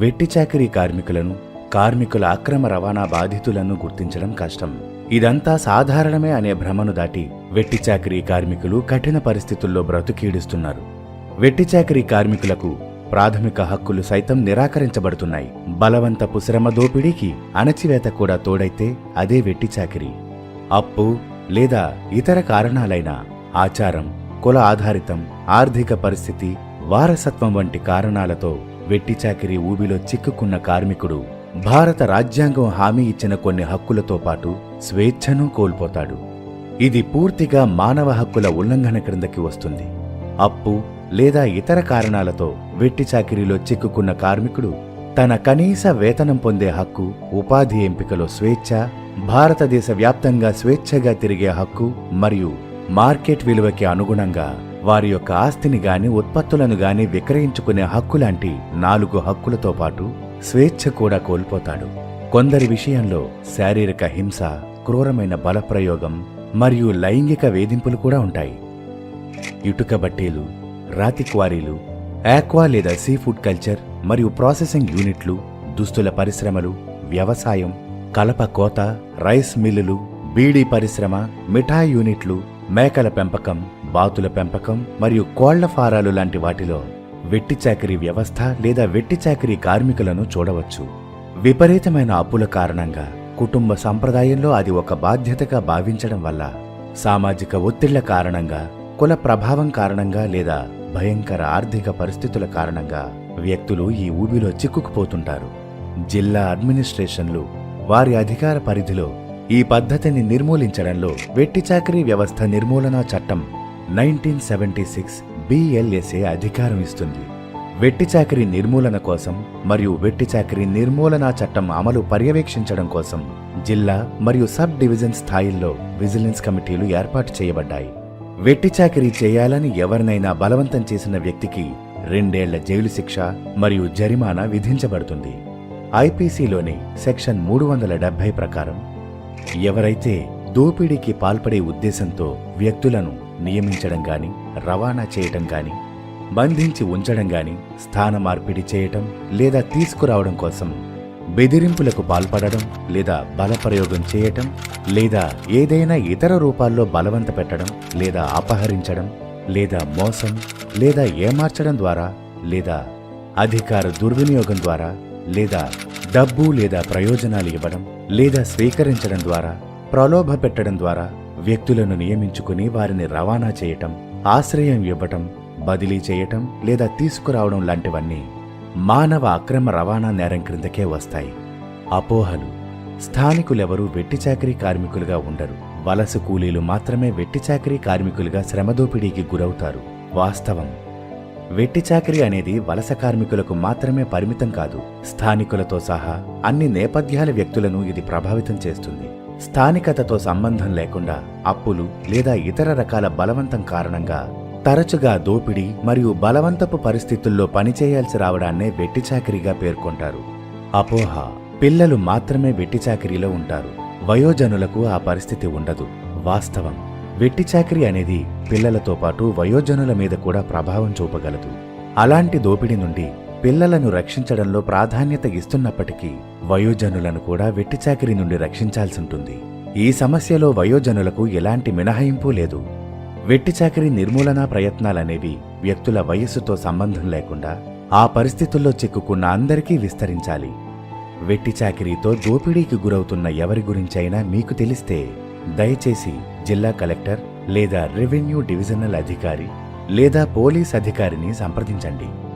వెట్టిచాకిరీ కార్మికులను, కార్మికుల అక్రమ రవాణా బాధితులను గుర్తించడం కష్టం. ఇదంతా సాధారణమే అనే భ్రమను దాటి వెట్టిచాకిరీ కార్మికులు కఠిన పరిస్థితుల్లో బ్రతుకీడుస్తున్నారు. వెట్టిచాకిరీ కార్మికులకు ప్రాథమిక హక్కులు సైతం నిరాకరించబడుతున్నాయి. బలవంతపు శ్రమ దోపిడీకి అణచివేత కూడా తోడైతే అదే వెట్టిచాకిరీ. అప్పు లేదా ఇతర కారణాలైన ఆచారం, కుల ఆధారితం, ఆర్థిక పరిస్థితి, వారసత్వం వంటి కారణాలతో వెట్టిచాకిరీ ఊబిలో చిక్కుకున్న కార్మికుడు భారత రాజ్యాంగం హామీ ఇచ్చిన కొన్ని హక్కులతో పాటు స్వేచ్ఛను కోల్పోతాడు. ఇది పూర్తిగా మానవ హక్కుల ఉల్లంఘన క్రిందకి వస్తుంది. అప్పు లేదా ఇతర కారణాలతో వెట్టిచాకిరీలో చిక్కుకున్న కార్మికుడు తన కనీస వేతనం పొందే హక్కు, ఉపాధి ఎంపికలో స్వేచ్ఛ, భారతదేశ వ్యాప్తంగా స్వేచ్ఛగా తిరిగే హక్కు మరియు మార్కెట్ విలువకి అనుగుణంగా వారి యొక్క ఆస్తిని గాని ఉత్పత్తులను గాని విక్రయించుకునే హక్కు లాంటి 4 హక్కులతో పాటు స్వేచ్ఛ కూడా కోల్పోతాడు. కొందరి విషయంలో శారీరక హింస, క్రూరమైన బలప్రయోగం మరియు లైంగిక వేధింపులు కూడా ఉంటాయి. ఇటుక బట్టీలు, రాతి క్వారీలు, ఆక్వా లేదా సీ ఫుడ్ కల్చర్ మరియు ప్రాసెసింగ్ యూనిట్లు, దుస్తుల పరిశ్రమలు, వ్యవసాయం, కలప కోత, రైస్ మిల్లులు, బీడీ పరిశ్రమ, మిఠాయి యూనిట్లు, మేకల పెంపకం, బాతుల పెంపకం మరియు కోళ్ల ఫారాలు లాంటి వాటిలో వెట్టిచాకిరీ వ్యవస్థ లేదా వెట్టిచాకిరీ కార్మికులను చూడవచ్చు. విపరీతమైన అప్పుల కారణంగా, కుటుంబ సంప్రదాయంలో అది ఒక బాధ్యతగా భావించడం వల్ల, సామాజిక ఒత్తిళ్ల కారణంగా, కుల ప్రభావం కారణంగా లేదా భయంకర ఆర్థిక పరిస్థితుల కారణంగా వ్యక్తులు ఈ ఊబిలో చిక్కుకుపోతుంటారు. జిల్లా అడ్మినిస్ట్రేషన్లు వారి అధికార పరిధిలో ఈ పద్ధతిని నిర్మూలించడంలో వెట్టిచాకిరీ వ్యవస్థ నిర్మూలనా చట్టం 1976 BLSA అధికారం ఇస్తుంది. వెట్టిచాకిరీ నిర్మూలన కోసం మరియు వెట్టిచాకిరీ నిర్మూలనా చట్టం అమలు పర్యవేక్షించడం కోసం జిల్లా మరియు సబ్ డివిజన్ స్థాయిల్లో విజిలెన్స్ కమిటీలు ఏర్పాటు చేయబడ్డాయి. వెట్టిచాకిరీ చేయాలని ఎవరినైనా బలవంతం చేసిన వ్యక్తికి 2 ఏళ్ల జైలు శిక్ష మరియు జరిమానా విధించబడుతుంది. ఐపీసీలోని సెక్షన్ 370 ప్రకారం ఎవరైతే దోపిడీకి పాల్పడే ఉద్దేశంతో వ్యక్తులను నియమించడం గాని, రవాణా చేయటం గాని, బంధించి ఉంచడం గాని, స్థాన మార్పిడి చేయటం లేదా తీసుకురావడం కోసం బెదిరింపులకు పాల్పడడం లేదా బలప్రయోగం చేయటం లేదా ఏదైనా ఇతర రూపాల్లో బలవంత పెట్టడం లేదా అపహరించడం లేదా మోసం లేదా ఏమార్చడం ద్వారా లేదా అధికార దుర్వినియోగం ద్వారా లేదా డబ్బు లేదా ప్రయోజనాలు ఇవ్వడం లేదా స్వీకరించడం ద్వారా, ప్రలోభ పెట్టడం ద్వారా వ్యక్తులను నియమించుకుని వారిని రవాణా చేయటం, ఆశ్రయం ఇవ్వటం, బదిలీ చేయటం లేదా తీసుకురావడం లాంటివన్నీ మానవ అక్రమ రవాణా నేరం క్రిందకే వస్తాయి. అపోహలు. స్థానికులెవరూ వెట్టిచాకిరీ కార్మికులుగా ఉండరు. వలస కూలీలు మాత్రమే వెట్టిచాకిరీ కార్మికులుగా శ్రమదోపిడీకి గురవుతారు. వాస్తవం. వెట్టిచాకిరీ అనేది వలస కార్మికులకు మాత్రమే పరిమితం కాదు. స్థానికులతో సహా అన్ని నేపథ్యాల వ్యక్తులను ఇది ప్రభావితం చేస్తుంది. స్థానికతతో సంబంధం లేకుండా అప్పులు లేదా ఇతర రకాల బలవంతం కారణంగా తరచుగా దోపిడీ మరియు బలవంతపు పరిస్థితుల్లో పనిచేయాల్సి రావడాన్నే వెట్టిచాకిరీగా పేర్కొంటారు. అపోహ. పిల్లలు మాత్రమే వెట్టిచాకిరీలో ఉంటారు. వయోజనులకు ఆ పరిస్థితి ఉండదు. వాస్తవం. వెట్టిచాకిరీ అనేది పిల్లలతో పాటు వయోజనుల మీద కూడా ప్రభావం చూపగలదు. అలాంటి దోపిడీ నుండి పిల్లలను రక్షించడంలో ప్రాధాన్యత ఇస్తున్నప్పటికీ వయోజనులను కూడా వెట్టిచాకిరీ నుండి రక్షించాల్సింటుంది. ఈ సమస్యలో వయోజనులకు ఎలాంటి మినహాయింపు లేదు. వెట్టిచాకిరీ నిర్మూలనా ప్రయత్నాలనేవి వ్యక్తుల వయస్సుతో సంబంధం లేకుండా ఆ పరిస్థితుల్లో చిక్కుకున్న అందరికీ విస్తరించాలి. వెట్టిచాకిరీతో దోపిడీకి గురవుతున్న ఎవరి గురించైనా మీకు తెలిస్తే దయచేసి జిల్లా కలెక్టర్ లేదా రెవెన్యూ డివిజనల్ అధికారి లేదా పోలీస్ అధికారిని సంప్రదించండి.